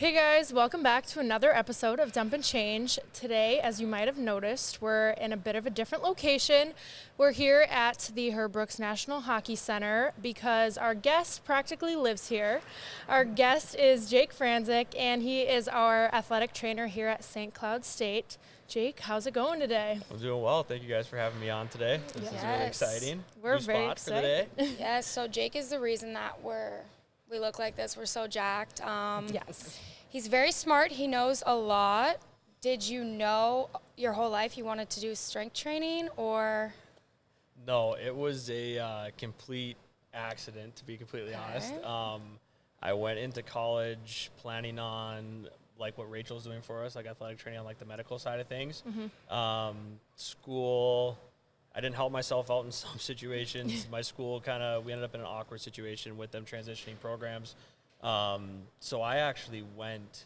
Hey guys, welcome back to another episode of Dump and Change. Today, as you might have noticed, we're in a bit of a different location. We're here at the Herb Brooks National Hockey Center because our guest practically lives here. Our guest is Jake Franczek, and he is our athletic trainer here at St. Cloud State. Jake, how's it going today? I'm doing well. Thank you guys for having me on today. This is really exciting. We're New very spot excited. for the day. Yes, so Jake is the reason that we look like this. We're so jacked. Yes. He's very smart. He knows a lot. Did you know your whole life you wanted to do strength training, or? No, it was a complete accident, to be completely honest. I went into college planning on like what Rachel's doing for us, like athletic training on like the medical side of things. School, I didn't help myself out in some situations. My school we ended up in an awkward situation with them transitioning programs. So I actually went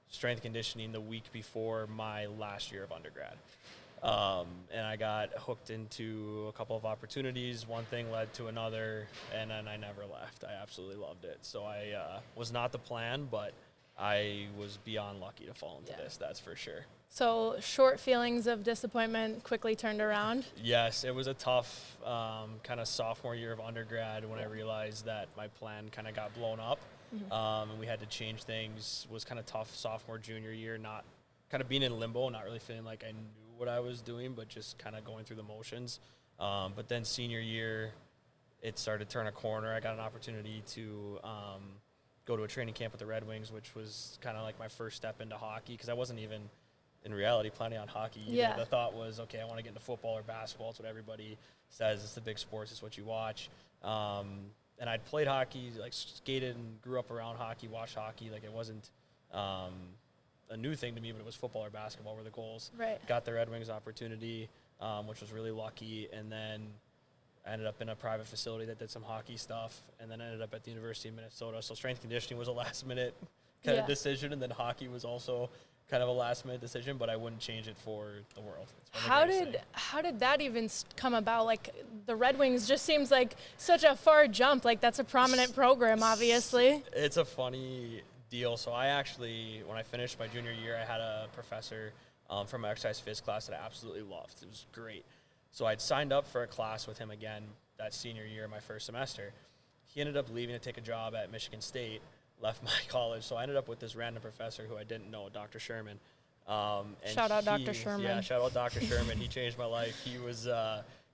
strength conditioning the week before my last year of undergrad. And I got hooked into a couple of opportunities. One thing led to another, and then I never left. I absolutely loved it. So I was not the plan, but I was beyond lucky to fall into this, that's for sure. So short feelings of disappointment quickly turned around? Yes, it was a tough kind of sophomore year of undergrad when I realized that my plan kind of got blown up. And we had to change things. Was kind of tough sophomore, junior year, not kind of being in limbo, not really feeling like I knew what I was doing, but just kind of going through the motions. But then senior year, it started to turn a corner. I got an opportunity to go to a training camp with the Red Wings, which was kind of like my first step into hockey, because I wasn't even in reality planning on hockey. Yeah. The thought was, okay, I want to get into football or basketball. It's what everybody says. It's the big sports. It's what you watch. And I'd played hockey, like skated and grew up around hockey, watched hockey. Like it wasn't a new thing to me, but it was football or basketball were the goals. Right. Got the Red Wings opportunity, which was really lucky. And then I ended up in a private facility that did some hockey stuff, and then ended up at the University of Minnesota. So strength conditioning was a last-minute kind of decision, and then hockey was also kind of a last-minute decision, but I wouldn't change it for the world. How did that even come about? Like, the Red Wings just seems like such a far jump. Like, that's a prominent program, obviously. It's a funny deal. So I actually, when I finished my junior year, I had a professor from my exercise phys class that I absolutely loved. It was great. So I'd signed up for a class with him again that senior year, my first semester. He ended up leaving to take a job at Michigan State, left my college. So I ended up with this random professor who I didn't know, Dr. Sherman. Shout out Dr. Sherman. Yeah, shout out Dr. Sherman. He changed my life. He was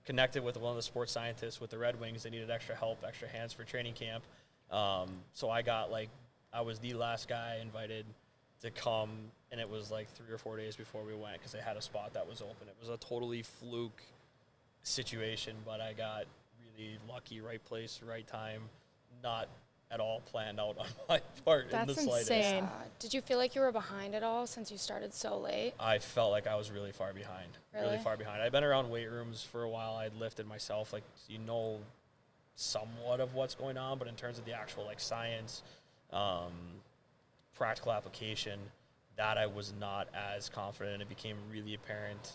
connected with one of the sports scientists with the Red Wings. They needed extra help, extra hands for training camp. So I was the last guy invited to come, and it was like 3 or 4 days before we went because they had a spot that was open. It was a totally fluke situation, but I got really lucky, right place, right time, not at all planned out on my part. That's in the slightest. insane. Did you feel like you were behind at all since you started so late? I felt like I was really far behind. Really far behind. I'd been around weight rooms for a while. I'd lifted myself, like, you know, somewhat of what's going on, but in terms of the actual like science, practical application, that I was not as confident. It became really apparent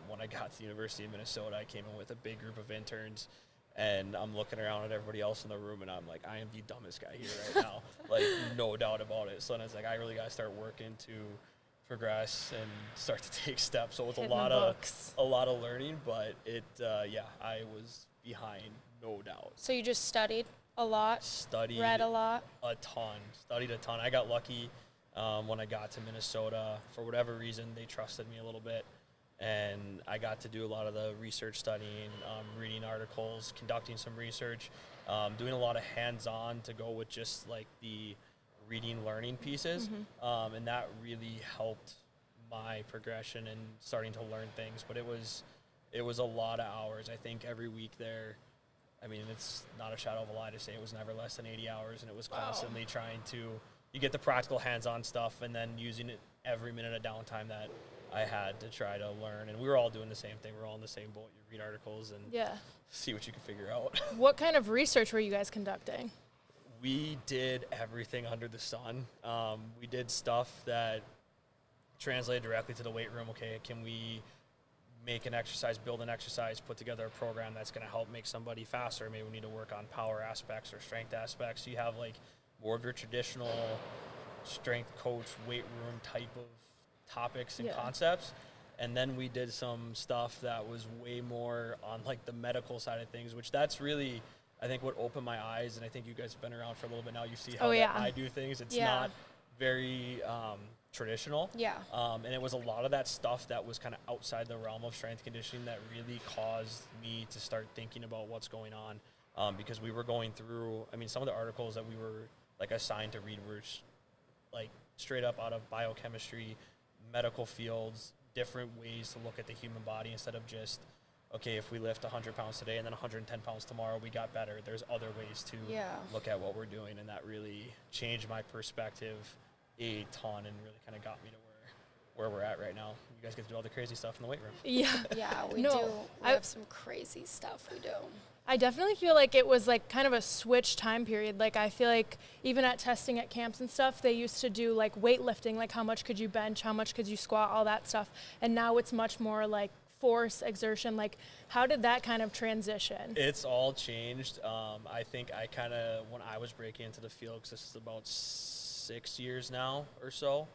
when I got to the University of Minnesota. I came in with a big group of interns, and I'm looking around at everybody else in the room, and I'm like, I am the dumbest guy here right now. Like, no doubt about it. So then it's like, I really got to start working to progress and start to take steps. So it's a lot of learning, but I was behind, no doubt. So you just studied a lot? Read a lot? Studied a ton. I got lucky when I got to Minnesota. For whatever reason, they trusted me a little bit. And I got to do a lot of the research studying, reading articles, conducting some research, doing a lot of hands-on to go with just like the reading, learning pieces. And that really helped my progression and starting to learn things. But it was a lot of hours. I think every week there, I mean, it's not a shadow of a lie to say it was never less than 80 hours, and it was constantly trying to, you get the practical hands-on stuff and then using it every minute of downtime that I had to try to learn. And we were all doing the same thing. We were all in the same boat. You read articles and see what you can figure out. What kind of research were you guys conducting? We did everything under the sun. We did stuff that translated directly to the weight room. Okay, can we make an exercise, build an exercise, put together a program that's going to help make somebody faster? Maybe we need to work on power aspects or strength aspects. You have like more of your traditional strength coach, weight room type of topics and Yeah. concepts. And then we did some stuff that was way more on like the medical side of things, which that's really, I think, what opened my eyes. And I think you guys have been around for a little bit now. You see how I do things. It's not very traditional. Yeah. And it was a lot of that stuff that was kind of outside the realm of strength conditioning that really caused me to start thinking about what's going on. Because we were going through, I mean, some of the articles that we were like assigned to read were like straight up out of biochemistry, medical fields, different ways to look at the human body instead of just, okay, if we lift 100 pounds today and then 110 pounds tomorrow, we got better. There's other ways to look at what we're doing, and that really changed my perspective a ton and really kind of got me to where we're at right now. You guys get to do all the crazy stuff in the weight room. Yeah. Yeah, we do. We have some crazy stuff we do. I definitely feel like it was like kind of a switch time period. Like I feel like even at testing at camps and stuff, they used to do like weightlifting, like how much could you bench, how much could you squat, all that stuff. And now it's much more like force, exertion. Like how did that kind of transition? It's all changed. I think I kind of, when I was breaking into the field, because this is about 6 years now or so,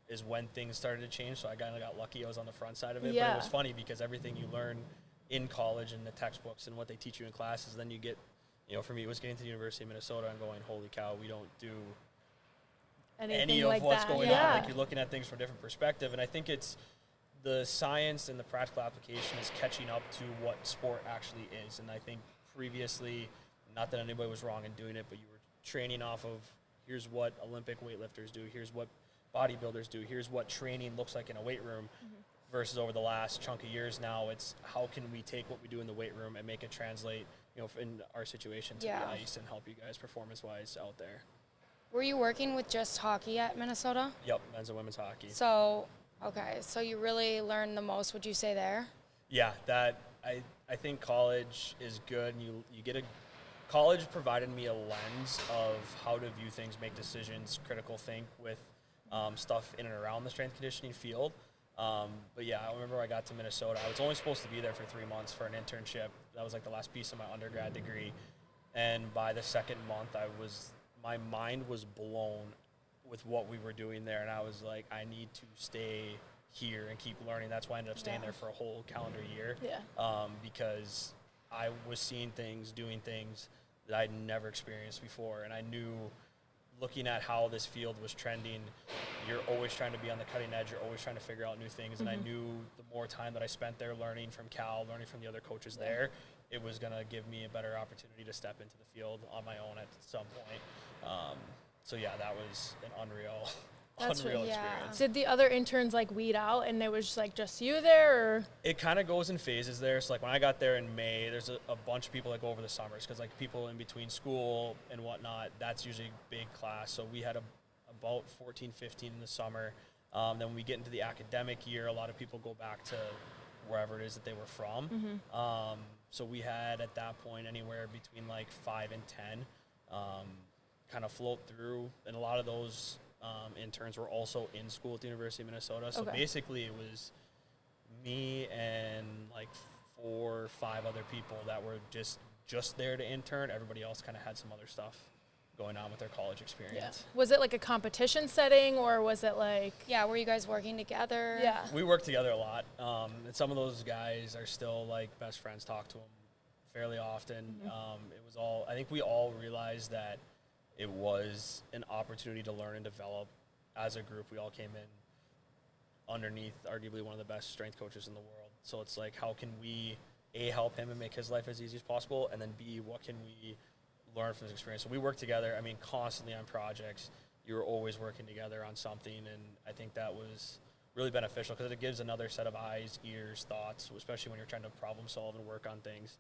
is when things started to change. So I kind of got lucky. I was on the front side of it. Yeah. But it was funny because everything you learn in college and the textbooks and what they teach you in classes, then you get, you know, for me, it was getting to the University of Minnesota and going, holy cow, we don't do any of like what's that. going on. Like you're looking at things from a different perspective. And I think it's the science and the practical application is catching up to what sport actually is. And I think previously, not that anybody was wrong in doing it, but you were training off of here's what Olympic weightlifters do, here's what bodybuilders do, here's what training looks like in a weight room. Versus over the last chunk of years now, it's how can we take what we do in the weight room and make it translate, you know, in our situation to the ice and help you guys performance-wise out there. Were you working with just hockey at Minnesota? Yep, men's and women's hockey. So, okay, so you really learned the most, would you say, there? Yeah, that I think college is good. And you get college provided me a lens of how to view things, make decisions, critical think with stuff in and around the strength conditioning field. But yeah, I remember I got to Minnesota. I was only supposed to be there for 3 months for an internship. That was like the last piece of my undergrad degree. And by the second month, my mind was blown with what we were doing there. And I was like, I need to stay here and keep learning. That's why I ended up staying there for a whole calendar year. Yeah. Because I was seeing things, doing things that I'd never experienced before. And I knew, looking at how this field was trending, you're always trying to be on the cutting edge. You're always trying to figure out new things. And I knew the more time that I spent there learning from Cal, learning from the other coaches there, it was going to give me a better opportunity to step into the field on my own at some point. So yeah, that was an unreal experience. Did the other interns like weed out and it was just you there, or? It kind of goes in phases there. So like when I got there in May, there's a bunch of people that go over the summers because like people in between school and whatnot, that's usually a big class. So we had about 14, 15 in the summer. Then when we get into the academic year, a lot of people go back to wherever it is that they were from. So we had at that point anywhere between like 5 and 10 kind of float through, and a lot of those interns were also in school at the University of Minnesota. So basically it was me and like 4 or 5 other people that were just there to intern. Everybody else kind of had some other stuff going on with their college experience. Yeah. Was it like a competition setting, or was it like? Yeah, were you guys working together? Yeah. We worked together a lot. And some of those guys are still like best friends, talk to them fairly often. It was all, I think we all realized that it was an opportunity to learn and develop as a group. We all came in underneath arguably one of the best strength coaches in the world. So it's like, how can we, A, help him and make his life as easy as possible, and then B, what can we learn from his experience? So we work together, I mean, constantly on projects. You were always working together on something, and I think that was really beneficial because it gives another set of eyes, ears, thoughts, especially when you're trying to problem solve and work on things.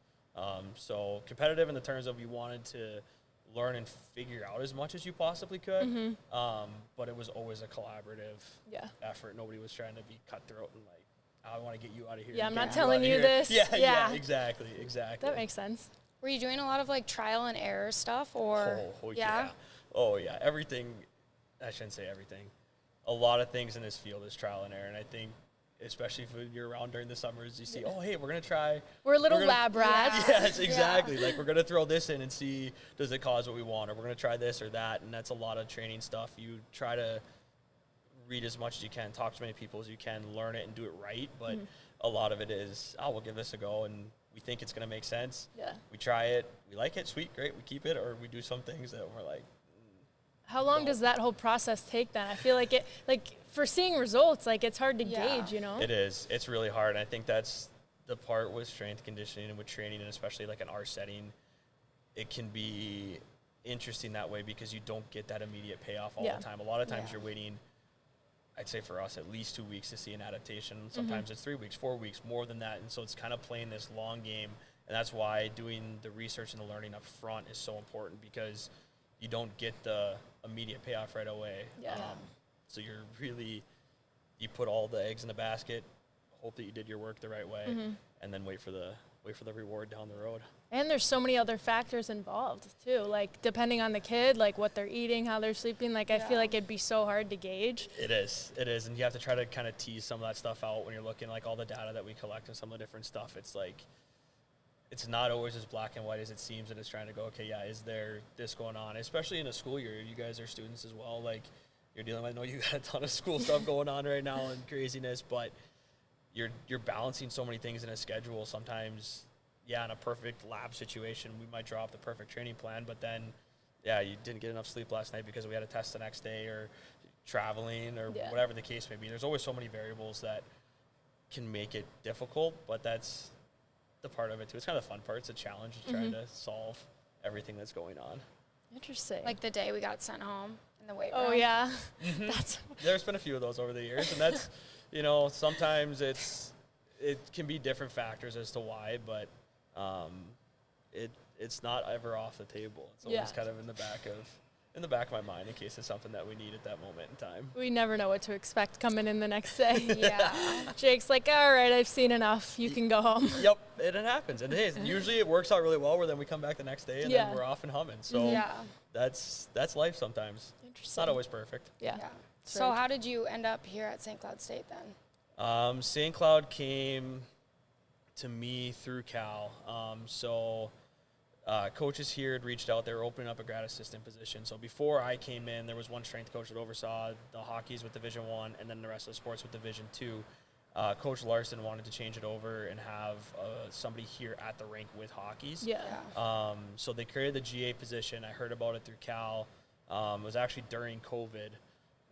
So competitive in the terms of you wanted to learn and figure out as much as you possibly could, but it was always a collaborative effort. Nobody was trying to be cutthroat and like, I want to get you out of here. Yeah, I'm not telling you this. Yeah, exactly. That makes sense. Were you doing a lot of like trial and error stuff, or? Oh yeah, everything. I shouldn't say everything. A lot of things in this field is trial and error, and I think especially if you're around during the summers, you see, oh, hey, we're going to try. We're little lab rats. Yes, exactly. Like, we're going to throw this in and see, does it cause what we want? Or we're going to try this or that. And that's a lot of training stuff. You try to read as much as you can, talk to as many people as you can, learn it and do it right. But a lot of it is, we'll give this a go, and we think it's going to make sense. Yeah. We try it. We like it. Sweet. Great. We keep it. Or we do some things that we're like, how long does that whole process take then? I feel like it, like for seeing results, like it's hard to gauge, you know? It is. It's really hard. And I think that's the part with strength conditioning and with training, and especially like in our setting, it can be interesting that way because you don't get that immediate payoff all the time. A lot of times you're waiting, I'd say for us, at least 2 weeks to see an adaptation. Sometimes it's 3 weeks, 4 weeks, more than that. And so it's kind of playing this long game. And that's why doing the research and the learning up front is so important, because you don't get the immediate payoff right away. So you're really, you put all the eggs in the basket, hope that you did your work the right way, and then wait for the reward down the road. And there's so many other factors involved too, like depending on the kid, like what they're eating, how they're sleeping. Like I feel like it'd be so hard to gauge. It is, and you have to try to kind of tease some of that stuff out when you're looking, like all the data that we collect and some of the different stuff. It's like, it's not always as black and white as it seems, and it's trying to go, okay, is there this going on? Especially in a school year, you guys are students as well. Like, you're dealing with, I know you got a ton of school stuff going on right now and craziness, but you're balancing so many things in a schedule. Sometimes, in a perfect lab situation, we might draw up the perfect training plan, but then, you didn't get enough sleep last night because we had a test the next day, or traveling, or whatever the case may be. There's always so many variables that can make it difficult, but that's the part of it too. It's kind of the fun part. It's a challenge to try to solve everything that's going on. Interesting. Like the day we got sent home in the weight room. Oh yeah. There's been a few of those over the years, and that's, sometimes it can be different factors as to why, but it's not ever off the table. It's always kind of in the back of my mind in case it's something that we need at that moment in time. We never know what to expect coming in the next day. Jake's like, all right, I've seen enough. You can go home. Yep, it happens. And usually it works out really well, where then we come back the next day and then we're off and humming. So that's life sometimes. It's not always perfect. So how did you end up here at St. Cloud State then? St. Cloud came to me through Cal. Coaches here had reached out. They were opening up a grad assistant position. So before I came in, there was one strength coach that oversaw the hockeys with Division I and then the rest of the sports with Division II. Coach Larson wanted to change it over and have somebody here at the rink with hockeys. So they created the GA position. I heard about it through Cal. It was actually during COVID.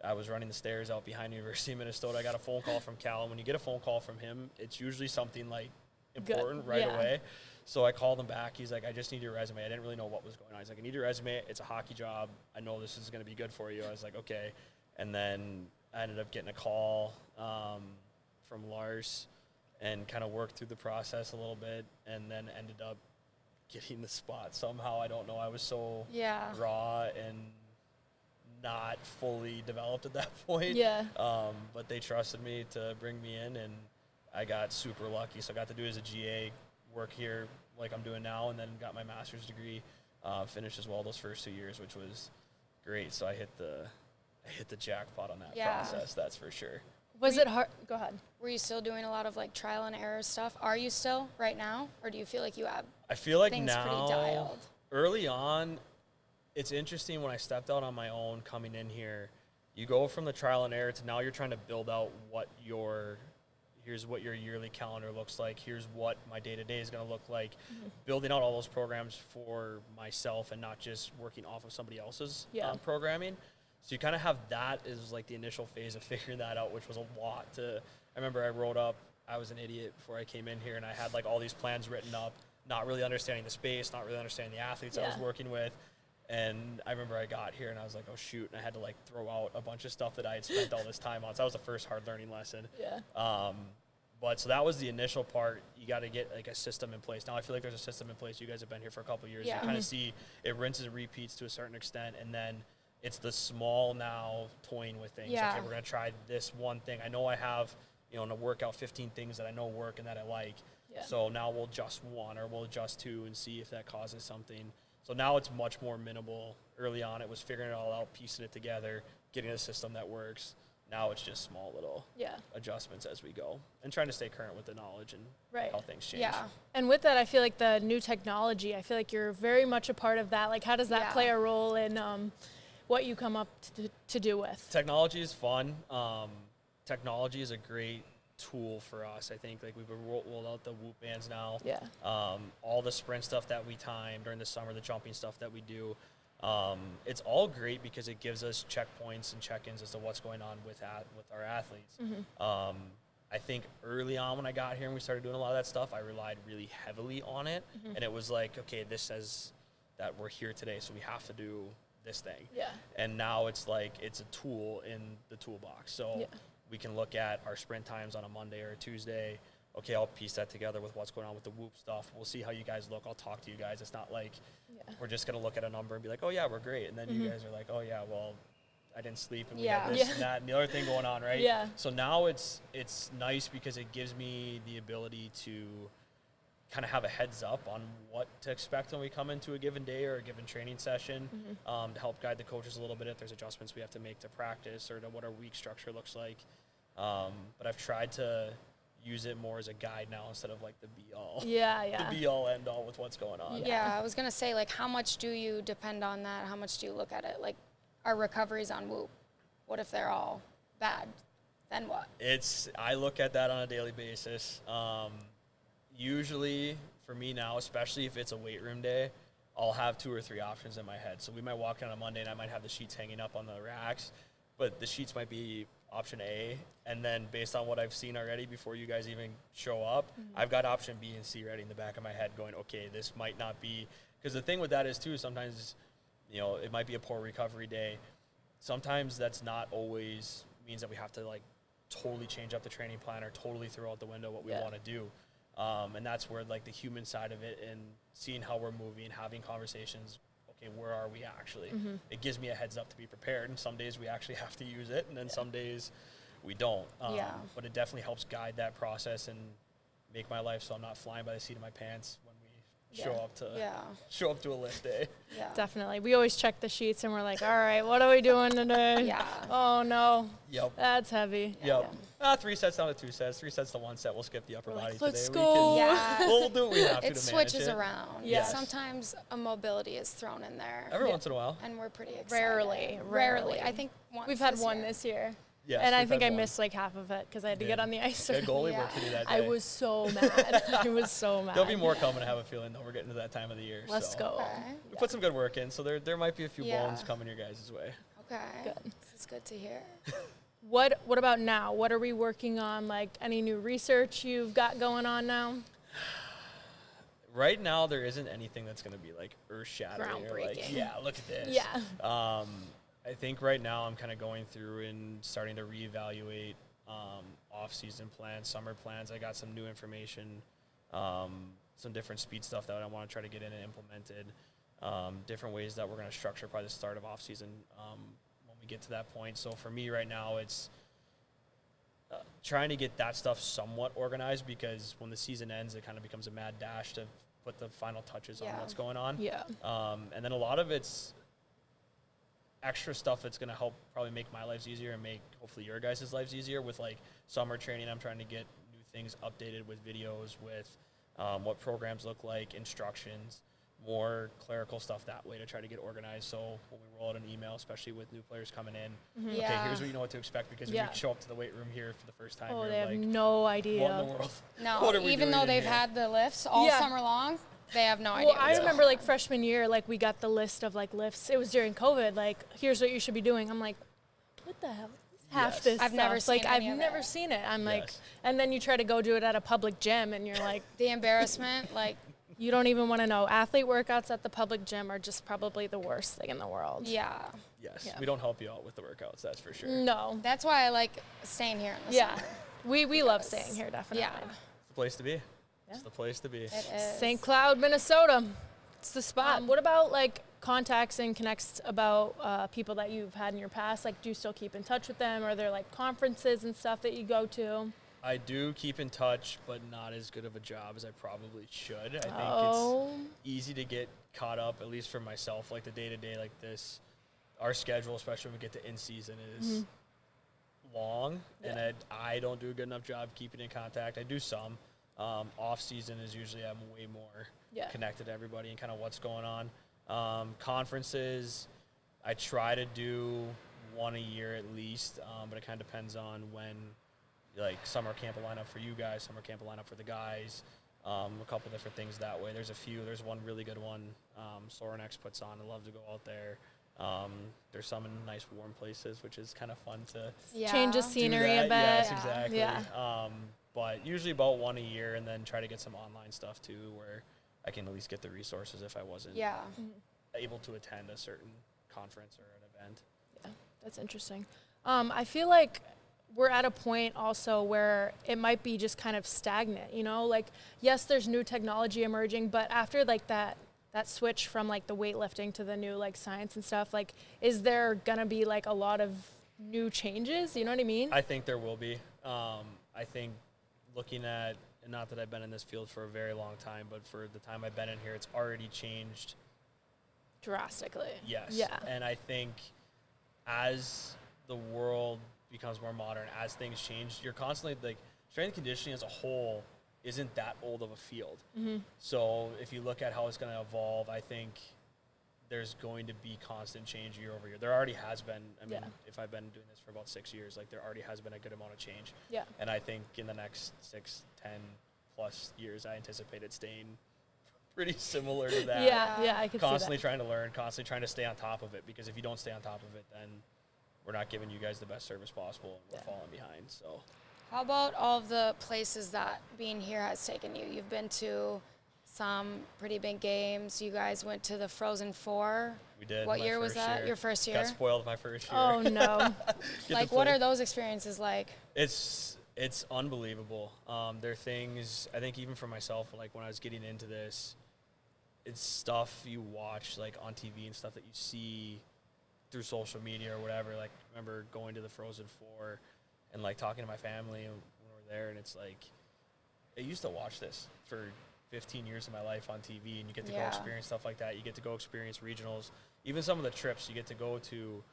I was running the stairs out behind the University of Minnesota. I got a phone call from Cal. And when you get a phone call from him, it's usually something like important right away. So I called him back. He's like, I just need your resume. I didn't really know what was going on. He's like, I need your resume. It's a hockey job. I know this is going to be good for you. I was like, okay. And then I ended up getting a call from Lars and kind of worked through the process a little bit, and then ended up getting the spot somehow. I don't know. I was so raw and not fully developed at that point. But they trusted me to bring me in, and I got super lucky. So I got to do it as a GA, work here like I'm doing now, and then got my master's degree, finished as well those first 2 years, which was great. So I hit the jackpot on that process, that's for sure. Was it hard? Go ahead. Were you still doing a lot of like trial and error stuff? Are you still right now, or do you feel like you have I feel like things now, pretty dialed? Early on, it's interesting when I stepped out on my own coming in here, you go from the trial and error to now you're trying to build out here's what your yearly calendar looks like. Here's what my day-to-day is going to look like. Building out all those programs for myself and not just working off of somebody else's programming. So you kind of have that as like the initial phase of figuring that out, which was a lot. I remember I wrote up, I was an idiot before I came in here, and I had like all these plans written up, not really understanding the space, not really understanding the athletes I was working with. And I remember I got here and I was like, oh shoot, and I had to like throw out a bunch of stuff that I had spent all this time on. So that was the first hard learning lesson. But so that was the initial part. You got to get like a system in place. Now I feel like there's a system in place. You guys have been here for a couple of years. You kind of see it rinses and repeats to a certain extent, and then it's the small now toying with things. Okay, we're going to try this one thing. I know I have, in a workout 15 things that I know work and that I like. So now we'll adjust one or we'll adjust two and see if that causes something. So now it's much more minimal. Early on, it was figuring it all out, piecing it together, getting a system that works. Now it's just small little adjustments as we go and trying to stay current with the knowledge and how things change. Yeah. And with that, I feel like the new technology, I feel like you're very much a part of that. Like, how does that play a role in what you come up to do with? Technology is fun. Technology is a great tool for us. I think like we've rolled out the Whoop bands now. Yeah. All the sprint stuff that we time during the summer, the jumping stuff that we do. It's all great because it gives us checkpoints and check-ins as to what's going on with our athletes. I think early on when I got here and we started doing a lot of that stuff, I relied really heavily on it. And it was like, okay, this says that we're here today, so we have to do this thing. Yeah. And now it's like it's a tool in the toolbox. So we can look at our sprint times on a Monday or a Tuesday. Okay, I'll piece that together with what's going on with the Whoop stuff. We'll see how you guys look. I'll talk to you guys. It's not like we're just going to look at a number and be like, oh, yeah, we're great. And then you guys are like, oh, yeah, well, I didn't sleep and we had this and that and the other thing going on, right? Yeah. So now it's nice because it gives me the ability to kind of have a heads up on what to expect when we come into a given day or a given training session to help guide the coaches a little bit if there's adjustments we have to make to practice or to what our week structure looks like. But I've tried to use it more as a guide now instead of like the be-all. The be-all, end-all with what's going on. Yeah, I was going to say, like, how much do you depend on that? How much do you look at it? Like, our recoveries on Whoop, what if they're all bad? Then what? I look at that on a daily basis. Usually, for me now, especially if it's a weight room day, I'll have 2 or 3 options in my head. So we might walk in on a Monday and I might have the sheets hanging up on the racks, but the sheets might be option A, and then based on what I've seen already before you guys even show up, I've got option B and C ready in the back of my head going, okay, this might not be, because the thing with that is too, sometimes, it might be a poor recovery day. Sometimes that's not always means that we have to like totally change up the training plan or totally throw out the window what we want to do. And that's where like the human side of it and seeing how we're moving, having conversations, okay, where are we actually? It gives me a heads up to be prepared. And some days we actually have to use it, and then some days we don't. But it definitely helps guide that process and make my life so I'm not flying by the seat of my pants when we show up to a lift day. Definitely. We always check the sheets and we're like, all right, what are we doing today? Oh, no. That's heavy. 3 sets down to 2 sets, 3 sets to 1 set. We'll skip the upper body let's today. go. We'll do what we have to It manage switches it. around. Sometimes a mobility is thrown in there. Every once in a while. And we're pretty excited. Rarely. I think once we've had one year. this year. Yes, and I we've think had I one. missed like half of it because I had to get on the ice. Good goalie work to do that day. I was so mad. I was so mad. There'll be more coming, I have a feeling, though. We're getting to that time of the year. Let's go. Okay. We put some good work in, so there might be a few bones coming your guys' way. Okay. Good. This is good to hear. What about now? What are we working on? Like any new research you've got going on now? Right now, there isn't anything that's going to be like earth-shattering. Or like, Groundbreaking. look at this. Yeah. I think right now I'm kind of going through and starting to reevaluate off-season plans, summer plans. I got some new information, some different speed stuff that I want to try to get in and implemented, different ways that we're going to structure probably the start of off-season when we get to that point. So for me right now, it's trying to get that stuff somewhat organized because when the season ends, it kind of becomes a mad dash to put the final touches on what's going on. And then a lot of it's extra stuff that's going to help probably make my lives easier and make hopefully your guys' lives easier with like summer training. I'm trying to get new things updated with videos, with what programs look like, instructions, more clerical stuff that way to try to get organized. So when we roll out an email, especially with new players coming in, okay, here's what you know what to expect because when you show up to the weight room here for the first time, Oh, you're they have like, no idea. what in the world? No, What are we even doing though in they've here? had the lifts all summer long, they have no idea. Well, I remember like freshman year, like we got the list of like lifts. It was during COVID. Like, here's what you should be doing. I'm like, what the hell? Half this I've stuff. never seen like any I've of never it. seen it. I'm like, and then you try to go do it at a public gym, and you're like, The embarrassment, like, you don't even want to know. Athlete workouts at the public gym are just probably the worst thing in the world. yeah. Yes, Yeah. we don't help you out with the workouts, that's for sure. No. That's why I like staying here in the Yeah. summer. We love staying here, definitely. Yeah. It's the place to be. It's the place to be. It is. St. Cloud, Minnesota. It's the spot. What about like contacts and connects about people that you've had in your past? Like, do you still keep in touch with them? Are there like conferences and stuff that you go to? I do keep in touch, but not as good of a job as I probably should. I think Oh. it's easy to get caught up, at least for myself, like the day-to-day like this. Our schedule, especially when we get to in-season, is long, and Yeah. I don't do a good enough job keeping in contact. I do some. Off season is usually I'm way more Yeah. connected to everybody and kind of what's going on. Conferences, I try to do one a year at least, but it kind of depends on when, like summer camp will line up for you guys, summer camp will line up for the guys. A couple different things that way. There's a few. There's one really good one Sorinex puts on. I love to go out there. There's some in nice warm places, which is kind of fun to Change of do scenery a that. bit. Yes, Yeah. exactly. Yeah. But usually about one a year, and then try to get some online stuff too, where I can at least get the resources if I wasn't Yeah. able to attend a certain conference or an event. Yeah, that's interesting. I feel like we're at a point also where it might be just kind of stagnant, you know, like, yes, there's new technology emerging, but after like that switch from like the weightlifting to the new like science and stuff, like, is there gonna be like a lot of new changes? You know what I mean? I think there will be. I think looking at, and not that I've been in this field for a very long time, but for the time I've been in here, it's already changed. Drastically. Yes. Yeah. And I think as the world becomes more modern, as things change, you're constantly, like, strength and conditioning as a whole isn't that old of a field. Mm-hmm. So if you look at how it's going to evolve, I think there's going to be constant change year over year. There already has been. I mean, Yeah. if I've been doing this for about 6 years, like, there already has been a good amount of change. Yeah. And I think in the next 6, 10 plus years, I anticipate it staying pretty similar to that. Yeah, I could Constantly see trying to learn, constantly trying to stay on top of it, because if you don't stay on top of it, then we're not giving you guys the best service possible, and we're falling behind. So How about all of the places that being here has taken you? You've been to some pretty big games. You guys went to the Frozen Four. we did. What my year was first that? year. Your first year? Got spoiled my first year. that. Oh no. Get to Like, what play- are those experiences like? It's unbelievable. There are things, I think, even for myself, like when I was getting into this, it's stuff you watch like on TV and stuff that you see through social media or whatever. Like, I remember going to the Frozen Four and like talking to my family when we were there, and it's like, I used to watch this for 15 years of my life on TV, and you get to go Yeah. experience stuff like that. You get to go experience regionals, even some of the trips. You get to go to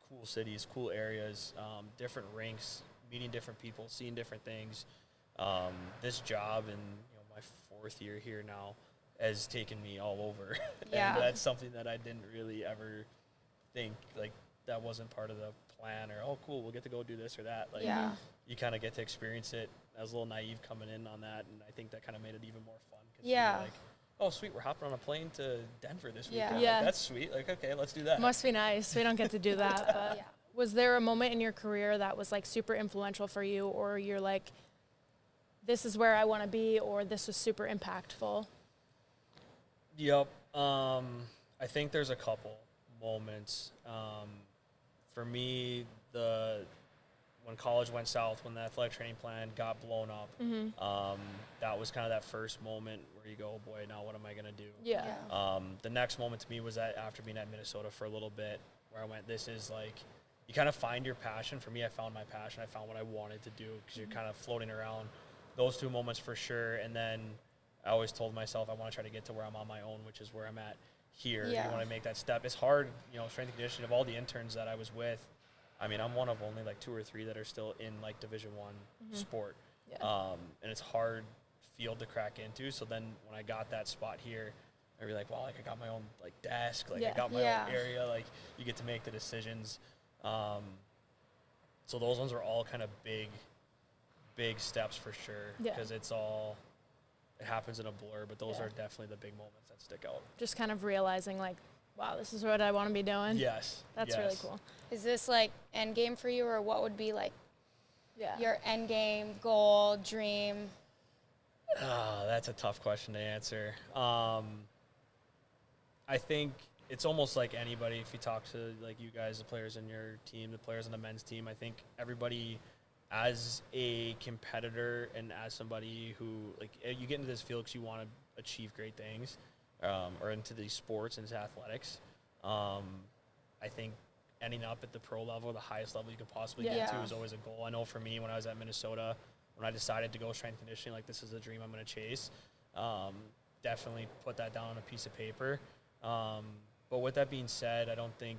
cool cities, cool areas, different rinks, meeting different people, seeing different things. This job, and my 4th year here now, has taken me all over. Yeah. And that's something that I didn't really ever think, like, that wasn't part of the plan, or, oh, cool, we'll get to go do this or that. Like, Yeah. you kind of get to experience it. I was a little naive coming in on that, and I think that kind of made it even more fun. 'Cause you're Yeah. like, oh, sweet, we're hopping on a plane to Denver this Yeah. weekend. Yeah. Like, that's sweet. Like, okay, let's do that. Must be nice. We don't get to do that. But Yeah. was there a moment in your career that was like super influential for you, or you're like, this is where I want to be, or this was super impactful? Yep. I think there's a couple moments. For me, when college went south, when the athletic training plan got blown up, that was kind of that first moment where you go, oh boy, now what am I gonna do? Yeah. The next moment to me was that after being at Minnesota for a little bit, where I went, this is like, you kind of find your passion. For me, I found my passion. I found what I wanted to do, because you're kind of floating around. Those 2 moments for sure. And then I always told myself I want to try to get to where I'm on my own, which is where I'm at here. Yeah. You want to make that step. It's hard, strength and conditioning. Of all the interns that I was with, I mean, I'm one of only like 2 or 3 that are still in like Division I sport. Yeah. And it's hard field to crack into. So then when I got that spot here, I'd be like, wow, like, I got my own like desk, like, Yeah. I got my Yeah. own area, like, you get to make the decisions. So those ones are all kind of big steps for sure, Yeah. because it happens in a blur, but those Yeah. are definitely the big moments that stick out. Just kind of realizing like, wow, this is what I want to be doing. Yes. That's really yes. cool. Is this like end game for you, or what would be like Yeah. your end game, goal, dream? That's a tough question to answer. I think it's almost like anybody, if you talk to like you guys, the players in your team, the players on the men's team, I think everybody, as a competitor and as somebody who, like, you get into this field because you want to achieve great things, or into these sports, into athletics. I think ending up at the pro level, the highest level you could possibly get to, Yeah. is always a goal. I know for me, when I was at Minnesota, when I decided to go strength and conditioning, like, this is the dream I'm going to chase, definitely put that down on a piece of paper. But with that being said, I don't think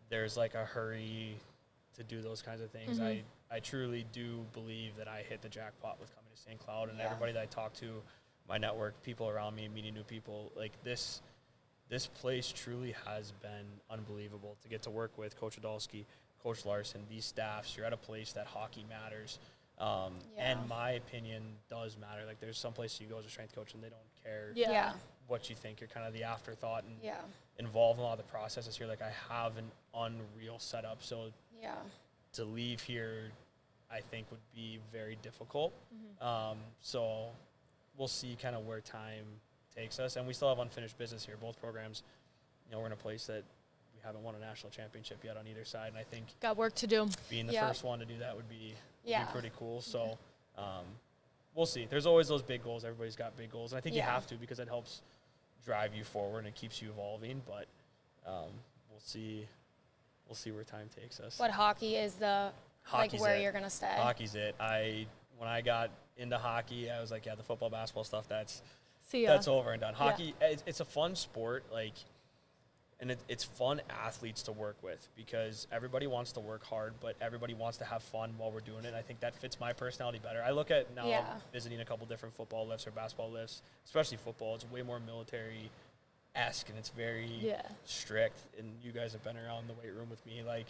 there's like a hurry to do those kinds of things. I truly do believe that I hit the jackpot with coming to St. Cloud, and everybody that I talk to, my network, people around me, meeting new people, like this place truly has been unbelievable to get to work with Coach Adolski, Coach Larson, these staffs. You're at a place that hockey matters. And my opinion does matter. Like there's some places you go as a strength coach and they don't care what you think. You're kind of the afterthought and involved in a lot of the processes here. Like I have an unreal setup. So to leave here, I think would be very difficult. So we'll see kind of where time takes us. And we still have unfinished business here. Both programs, you know, we're in a place that we haven't won a national championship yet on either side. And I think got work to do. Being the first one to do that would be pretty cool. So we'll see. There's always those big goals. Everybody's got big goals. And I think you have to, because it helps drive you forward and it keeps you evolving. But we'll see where time takes us. But hockey is where you're going to stay. Hockey's it. When I got into hockey, I was like, the football, basketball stuff, that's over and done. Hockey, it's a fun sport, like, and it's fun athletes to work with because everybody wants to work hard, but everybody wants to have fun while we're doing it. I think that fits my personality better. I look at now visiting a couple different football lifts or basketball lifts, especially football. It's way more military-esque and it's very strict. And you guys have been around the weight room with me. Like,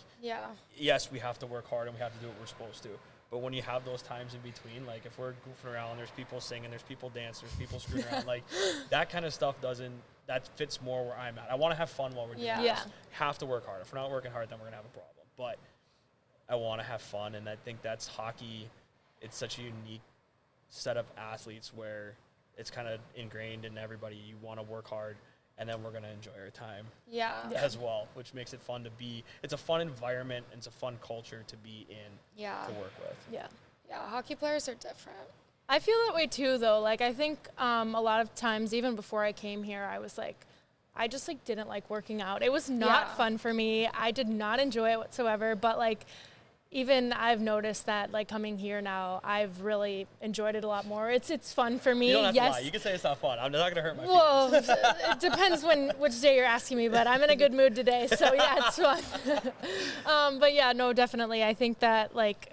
yes, we have to work hard and we have to do what we're supposed to. But when you have those times in between, like if we're goofing around, there's people singing, there's people dancing, there's people screwing around, like that kind of stuff that fits more where I'm at. I want to have fun while we're doing this. Have to work hard. If we're not working hard, then we're going to have a problem. But I want to have fun, and I think that's hockey. It's such a unique set of athletes where it's kind of ingrained in everybody. You want to work hard, and then we're going to enjoy our time as well, which makes it fun to be. It's a fun environment, and it's a fun culture to be in to work with. Yeah, hockey players are different. I feel that way too, though. Like, I think a lot of times, even before I came here, I was like, I just like didn't like working out. It was not fun for me. I did not enjoy it whatsoever. But like, even I've noticed that like coming here now, I've really enjoyed it a lot more. It's fun for me. You don't have to lie. You can say it's not fun. I'm not gonna hurt my feelings. Well, it depends which day you're asking me. But I'm in a good mood today, so yeah, it's fun. But yeah, no, definitely. I think that like.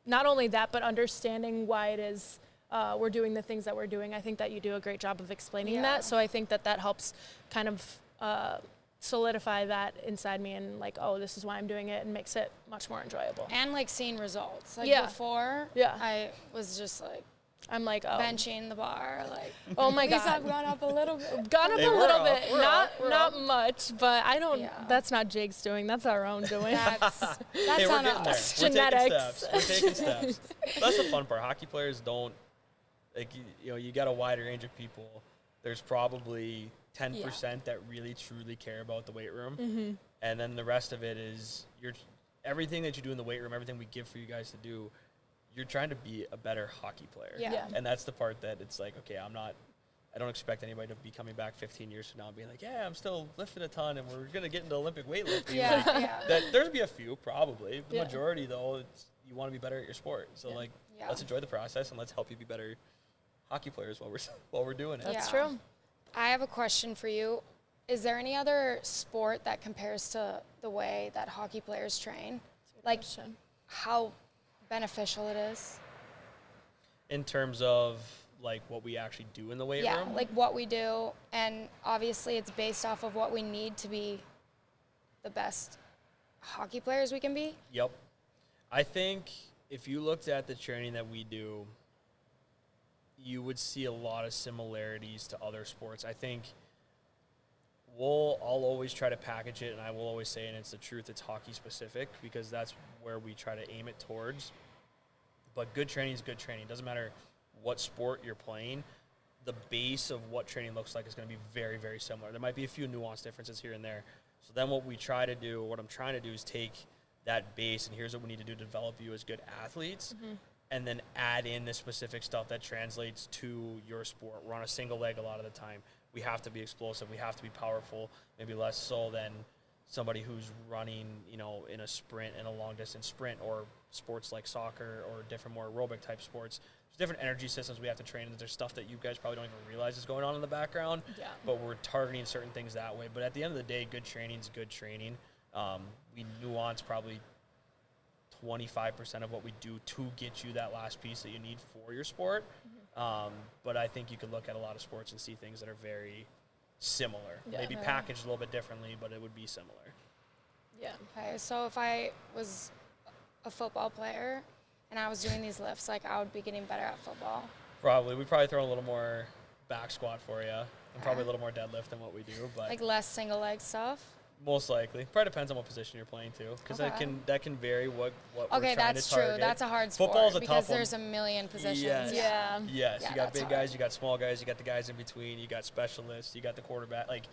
Not only that, but understanding why it is we're doing the things that we're doing. I think that you do a great job of explaining that. So I think that helps kind of solidify that inside me and like, oh, this is why I'm doing it, and makes it much more enjoyable. And like seeing results. Like before, I was just like, I'm like benching the bar, like oh my god, I've gone up a little bit. Not much, but I don't. That's not Jake's doing. That's our own doing. That's on us. Genetics. We're taking steps. That's the fun part. Hockey players don't like you got a wider range of people. There's probably 10% that really truly care about the weight room, and then the rest of it is everything that you do in the weight room, everything we give for you guys to do. You're trying to be a better hockey player. And that's the part that it's like, okay, I don't expect anybody to be coming back 15 years from now and being like, I'm still lifting a ton and we're going to get into Olympic weightlifting. There's be a few, probably. The majority, though, you want to be better at your sport. So, let's enjoy the process and let's help you be better hockey players while we're doing it. That's true. I have a question for you. Is there any other sport that compares to the way that hockey players train? Like, how beneficial it is in terms of like what we actually do in the weight room, like what we do, and obviously it's based off of what we need to be the best hockey players we can be. I think if you looked at the training that we do, you would see a lot of similarities to other sports. I think I'll always try to package it, and I will always say, and it's the truth, it's hockey specific, because that's where we try to aim it towards. But good training is good training. It doesn't matter what sport you're playing. The base of what training looks like is going to be very, very similar. There might be a few nuanced differences here and there. So then what I'm trying to do is take that base, and here's what we need to do to develop you as good athletes, and then add in the specific stuff that translates to your sport. We're on a single leg a lot of the time. We have to be explosive. We have to be powerful, maybe less so than somebody who's running, in a sprint, in a long-distance sprint, or sports like soccer or different more aerobic type sports. There's different energy systems we have to train, and there's stuff that you guys probably don't even realize is going on in the background, but we're targeting certain things that way. But at the end of the day, good training is good training. We nuance probably 25% of what we do to get you that last piece that you need for your sport. But I think you could look at a lot of sports and see things that are very similar. Yeah. Maybe packaged a little bit differently, but it would be similar. Yeah. Okay, so if I was a football player and I was doing these lifts, like I would be getting better at football. Probably. We'd probably throw a little more back squat for you and probably a little more deadlift than what we do. But Like less single leg stuff? most likely. Probably depends on what position you're playing too, because Okay. that can vary what we're Okay, trying that's to true. target. That's a hard sport Football's a because tough one. there's a million positions. Yes. Yeah. Yes, Yeah, you got that's big hard. guys, you got small guys, you got the guys in between, you got specialists, you got the quarterback. Like,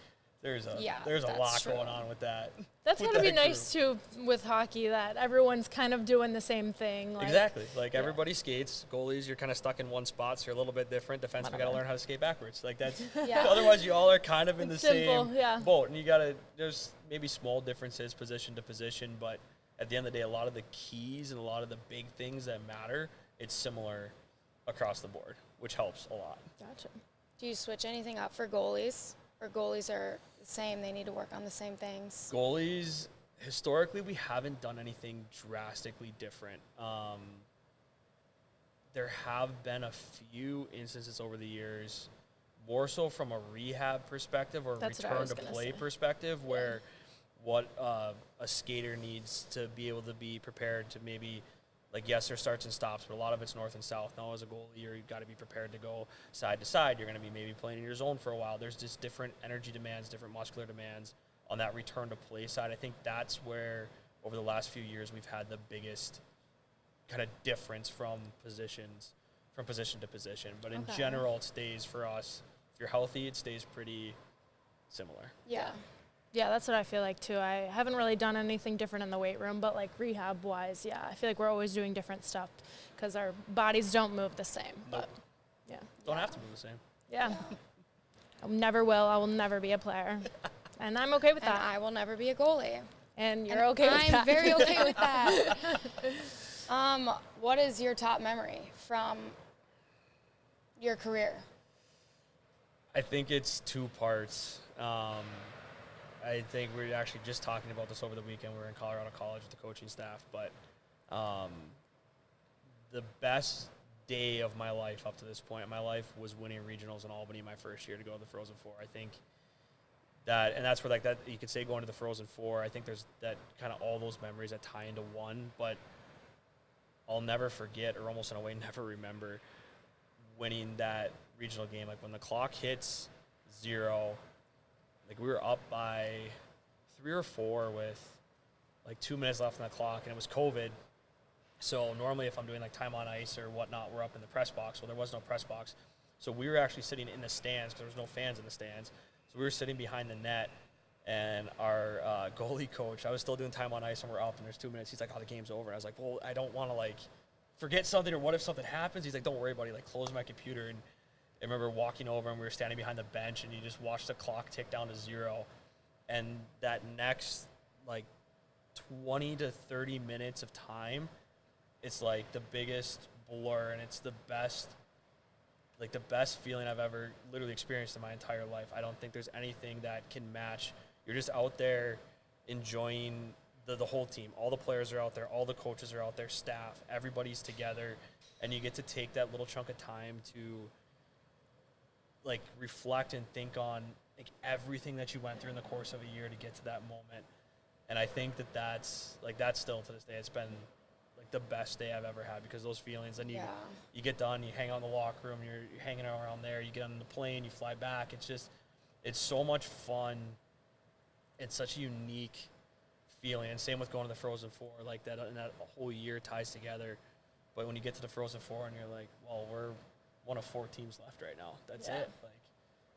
there's a that's lot true. going on with that. That's with got to be that nice group. too with hockey that everyone's kind of doing the same thing. Like, Exactly. Like everybody skates. Goalies, you're kind of stuck in one spot, so you're a little bit different. Defensemen got to Whatever. learn how to skate backwards. Like that's. Yeah. Otherwise, you all are kind of in the It's simple, same yeah. boat, and you gotta. There's maybe small differences position to position, but at the end of the day, a lot of the keys and a lot of the big things that matter, it's similar across the board, which helps a lot. Gotcha. Do you switch anything up for goalies? Or goalies are the same, they need to work on the same things? Goalies, historically, we haven't done anything drastically different. There have been a few instances over the years, more so from a rehab perspective or That's what I return was to gonna play say. perspective, where what a skater needs to be able to be prepared to maybe, like, yes, there starts and stops, but a lot of it's north and south. Now, as a goalie, you've got to be prepared to go side to side. You're going to be maybe playing in your zone for a while. There's just different energy demands, different muscular demands on that return to play side. I think that's where, over the last few years, we've had the biggest kind of difference from position to position. But in Okay. general, it stays for us. If you're healthy, it stays pretty similar. Yeah. Yeah, that's what I feel like too. I haven't really done anything different in the weight room, but like rehab wise, yeah, I feel like we're always doing different stuff because our bodies don't move the same. But Nope. yeah, Don't have to move the same. yeah. I never will. I will never be a player, and I'm okay with And that. I will never be a goalie. And you're And okay with that. I'm very okay with that. What is your top memory from your career? I think it's two parts. I think we were actually just talking about this over the weekend. We were in Colorado College with the coaching staff, but the best day of my life up to this point in my life was winning regionals in Albany my first year to go to the Frozen Four. I think that, and that's where like that you could say going to the Frozen Four. I think there's that kind of all those memories that tie into one, but I'll never forget, or almost in a way never remember, winning that regional game. Like when the clock hits 0, like we were up by 3 or 4 with like 2 minutes left on the clock, and it was COVID. So normally if I'm doing like time on ice or whatnot, we're up in the press box. Well, there was no press box. So we were actually sitting in the stands because there was no fans in the stands. So we were sitting behind the net, and our goalie coach, I was still doing time on ice and we're up and there's 2 minutes. He's like, oh, the game's over. I was like, well, I don't want to like forget something, or what if something happens? He's like, don't worry, buddy. Like, close my computer. And I remember walking over and we were standing behind the bench, and you just watched the clock tick down to 0. And that next like 20 to 30 minutes of time, it's like the biggest blur, and it's the best feeling I've ever literally experienced in my entire life. I don't think there's anything that can match. You're just out there enjoying the whole team. All the players are out there, all the coaches are out there, staff, everybody's together, and you get to take that little chunk of time to like reflect and think on like everything that you went through in the course of a year to get to that moment. And I think that's still to this day, it's been like the best day I've ever had, because those feelings, and you get done, you hang out in the locker room, you're hanging around there, you get on the plane, you fly back. It's so much fun. It's such a unique feeling. And same with going to the Frozen Four, like that, and that whole year ties together. But when you get to the Frozen Four and you're like, well, we're one of 4 teams left right now. That's it. Like,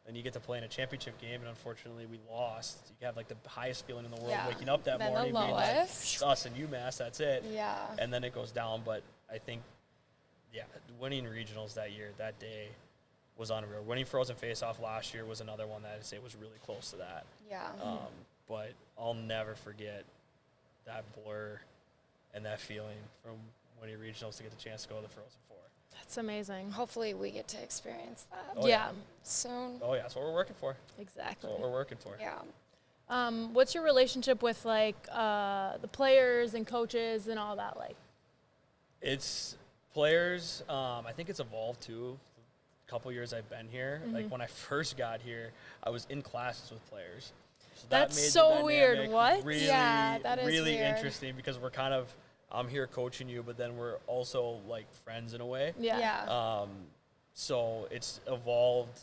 and you get to play in a championship game, and unfortunately we lost. You have like the highest feeling in the world waking up that Then morning, the being like, lowest. it's us and UMass, that's it. Yeah. And then it goes down. But I think, winning regionals that year, that day, was unreal. Winning Frozen Face-Off last year was another one that I'd say was really close to that. Yeah. But I'll never forget that blur and that feeling from winning regionals to get the chance to go to the Frozen Four. That's amazing. Hopefully we get to experience that Oh, yeah, soon. Oh, yeah, that's what we're working for. exactly. That's what we're working for. Yeah. What's your relationship with like the players and coaches and all that like? It's players. I think it's evolved too. A couple years I've been here. Like when I first got here, I was in classes with players. So That's made the so weird. dynamic What? Really, Yeah, that is really weird. interesting because we're kind of, I'm here coaching you, but then we're also like friends in a way. Yeah. So it's evolved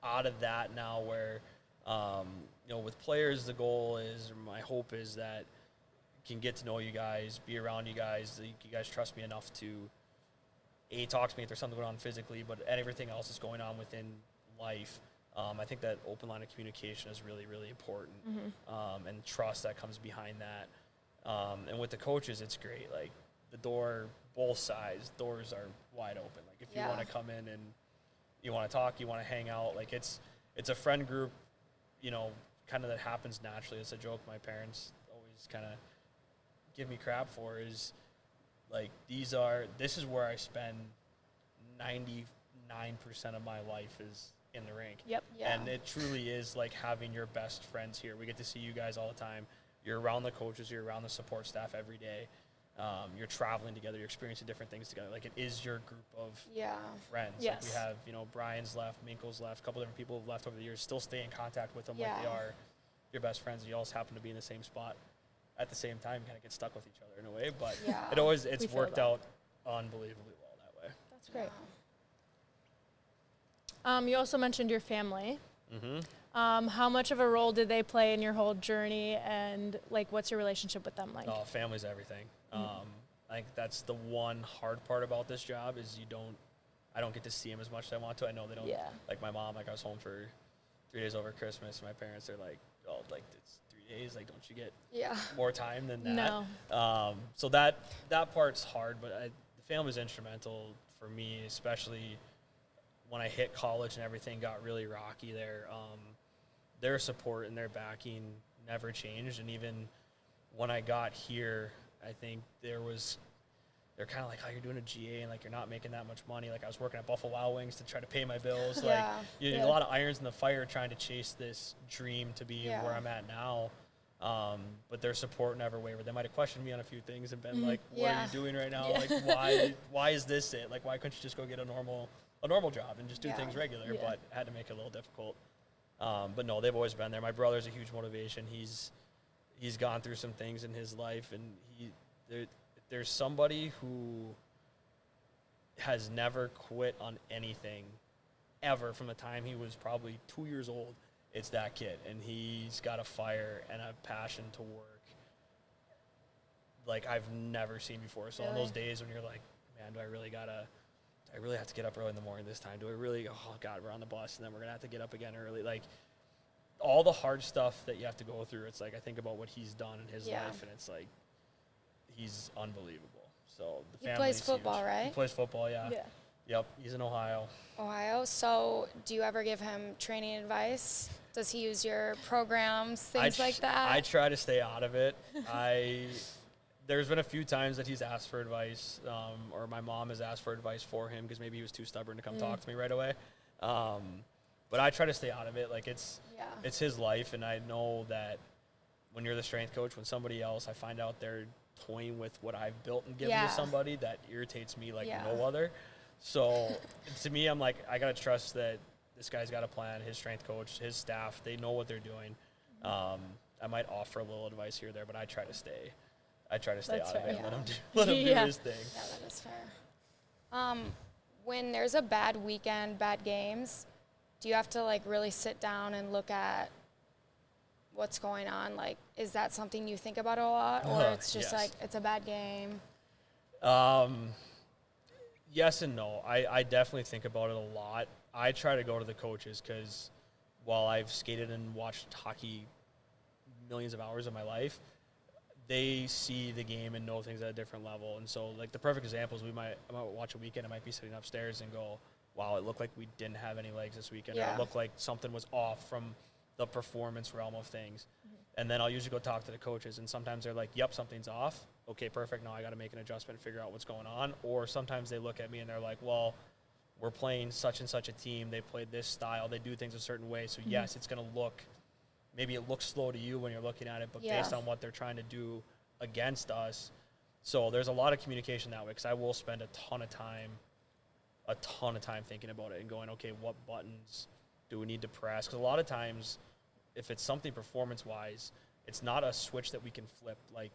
out of that now where, you know, with players, the goal is, or my hope is that can get to know you guys, be around you guys, you guys trust me enough to talk to me if there's something going on physically, but everything else is going on within life. I think that open line of communication is really, really important, and trust that comes behind that. And with the coaches, it's great. Like the door, both sides, doors are wide open. Like if you want to come in and you want to talk, you want to hang out, like it's a friend group, you know, kind of that happens naturally. It's a joke my parents always kind of give me crap for is like this is where I spend 99% of my life is in the rink. Yep. Yeah. And it truly is like having your best friends here. We get to see you guys all the time. You're around the coaches, you're around the support staff every day. You're traveling together, you're experiencing different things together. Like it is your group of friends. Yes. Like we have, you know, Brian's left, Minkle's left, a couple different people have left over the years, still stay in contact with them like they are your best friends. You all happen to be in the same spot at the same time, kind of get stuck with each other in a way. But it's worked out unbelievably well that way. That's great. You also mentioned your family. How much of a role did they play in your whole journey, and like, what's your relationship with them like? Oh, family's everything. I think that's the one hard part about this job is I don't get to see them as much as I want to. I know they don't. Yeah. Like my mom, like I was home for 3 days over Christmas. My parents are like, oh, like it's 3 days. Like, don't you get more time than that? No. So that part's hard, but the family's instrumental for me, especially when I hit college and everything got really rocky there. Their support and their backing never changed, and even when I got here, I think they're kind of like, oh, you're doing a GA and like you're not making that much money. Like I was working at Buffalo Wild Wings to try to pay my bills. Like you a lot of irons in the fire trying to chase this dream to be where I'm at now. But their support never wavered. They might have questioned me on a few things and been like, what are you doing right now? Like why is this it? Like why couldn't you just go get a normal job and just do things regular? But had to make it a little difficult. But no, they've always been there. My brother's a huge motivation. He's gone through some things in his life, and there's somebody who has never quit on anything ever from the time he was probably 2 years old. It's that kid, and he's got a fire and a passion to work like I've never seen before. So on those days when you're like, man, do I really have to get up early in the morning this time? Do I really, oh God, we're on the bus and then we're going to have to get up again early. Like all the hard stuff that you have to go through. It's like, I think about what he's done in his life, and it's like, he's unbelievable. So the family plays football, huge. right? He plays football. Yeah. Yep. He's in Ohio. So do you ever give him training advice? Does he use your programs, things like that? I try to stay out of it. There's been a few times that he's asked for advice, or my mom has asked for advice for him because maybe he was too stubborn to come talk to me right away. But I try to stay out of it. Like it's his life, and I know that when you're the strength coach, when somebody else, I find out they're toying with what I've built and given to somebody, that irritates me like no other. So to me, I'm like, I got to trust that this guy's got a plan, his strength coach, his staff, they know what they're doing. I might offer a little advice here or there, but I try to stay out of it and let him do his thing. Yeah, that is fair. When there's a bad weekend, bad games, do you have to like really sit down and look at what's going on? Like, is that something you think about a lot, or it's just like it's a bad game? Yes and no. I definitely think about it a lot. I try to go to the coaches because while I've skated and watched hockey millions of hours of my life, they see the game and know things at a different level. And so, like, the perfect example is I might watch a weekend, I might be sitting upstairs and go, wow, it looked like we didn't have any legs this weekend. Or it looked like something was off from the performance realm of things. And then I'll usually go talk to the coaches, and sometimes they're like, yep, something's off. Okay, perfect. Now I got to make an adjustment and figure out what's going on. Or sometimes they look at me and they're like, well, we're playing such and such a team. They played this style. They do things a certain way. So, yes, it's going to look maybe it looks slow to you when you're looking at it, but Yeah. based on what they're trying to do against us. So there's a lot of communication that way, because I will spend a ton of time thinking about it and going, okay, what buttons do we need to press? Because a lot of times, if it's something performance-wise, it's not a switch that we can flip like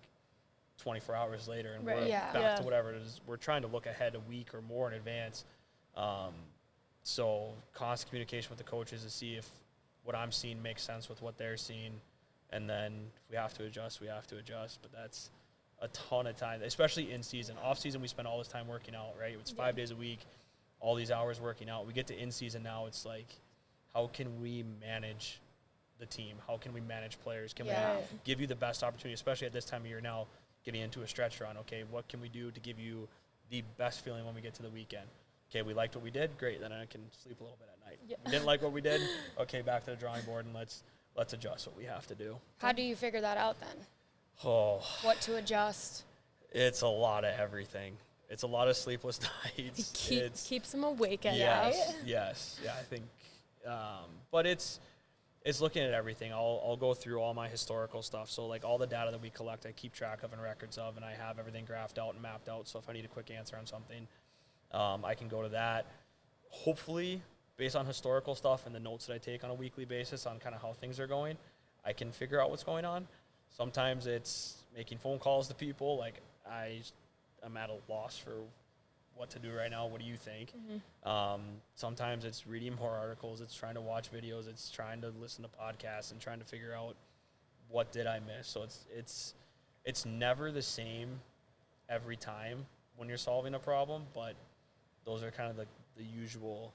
24 hours later and Right. we're Yeah. back to whatever it is. We're trying to look ahead a week or more in advance. So constant communication with the coaches to see if what I'm seeing makes sense with what they're seeing. And then if we have to adjust, we have to adjust. But that's a ton of time, especially in season. Off season, we spend all this time working out, right? It's 5 days a week, all these hours working out. We get to in season now, it's like, how can we manage the team? How can we manage players? Can we give you the best opportunity, especially at this time of year now, getting into a stretch run? Okay, what can we do to give you the best feeling when we get to the weekend? Okay, we liked what we did, great, then I can sleep a little bit at night. Yeah. We didn't like what we did, okay, back to the drawing board, and let's adjust what we have to do. How do you figure that out then? Oh, What to adjust? it's a lot of everything. It's a lot of sleepless nights. Keeps them awake at Yes, night. yes, yeah, I think, but it's looking at everything. I'll go through all my historical stuff. So like all the data that we collect, I keep track of and records of, and I have everything graphed out and mapped out. So if I need a quick answer on something, I can go to that. Hopefully, based on historical stuff and the notes that I take on a weekly basis on kind of how things are going, I can figure out what's going on. Sometimes it's making phone calls to people. Like I'm at a loss for what to do right now. What do you think? Sometimes it's reading more articles. It's trying to watch videos. It's trying to listen to podcasts and trying to figure out what did I miss. So it's never the same every time when you're solving a problem, but those are kind of the usual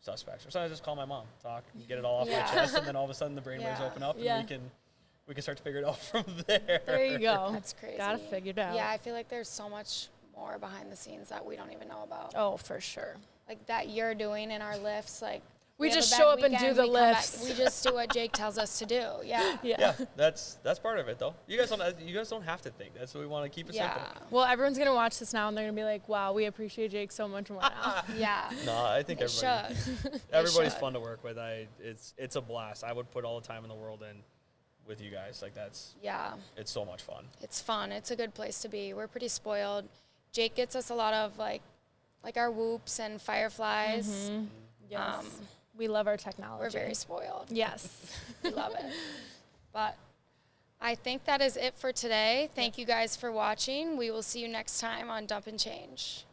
suspects. Or sometimes I just call my mom, talk, and get it all off my chest, and then all of a sudden the brainwaves open up, and we can start to figure it out from there. There you go. That's crazy. Gotta figure it out. Yeah, I feel like there's so much more behind the scenes that we don't even know about. Oh, for sure. Like that you're doing in our lifts, like We have a just bad show up and do weekend, the we come back- lifts. We just do what Jake tells us to do. Yeah. Yeah, that's part of it, though. You guys don't have to think. That's what we want to keep it simple. Well, everyone's gonna watch this now and they're gonna be like, "Wow, we appreciate Jake so much more now." Yeah. No, I think They everybody's should. fun to work with. It's a blast. I would put all the time in the world in with you guys. Like it's so much fun. It's fun. It's a good place to be. We're pretty spoiled. Jake gets us a lot of like our whoops and fireflies. Yes. We love our technology. We're very spoiled. Yes. We love it. But I think that is it for today. Thank you guys for watching. We will see you next time on Dump and Change.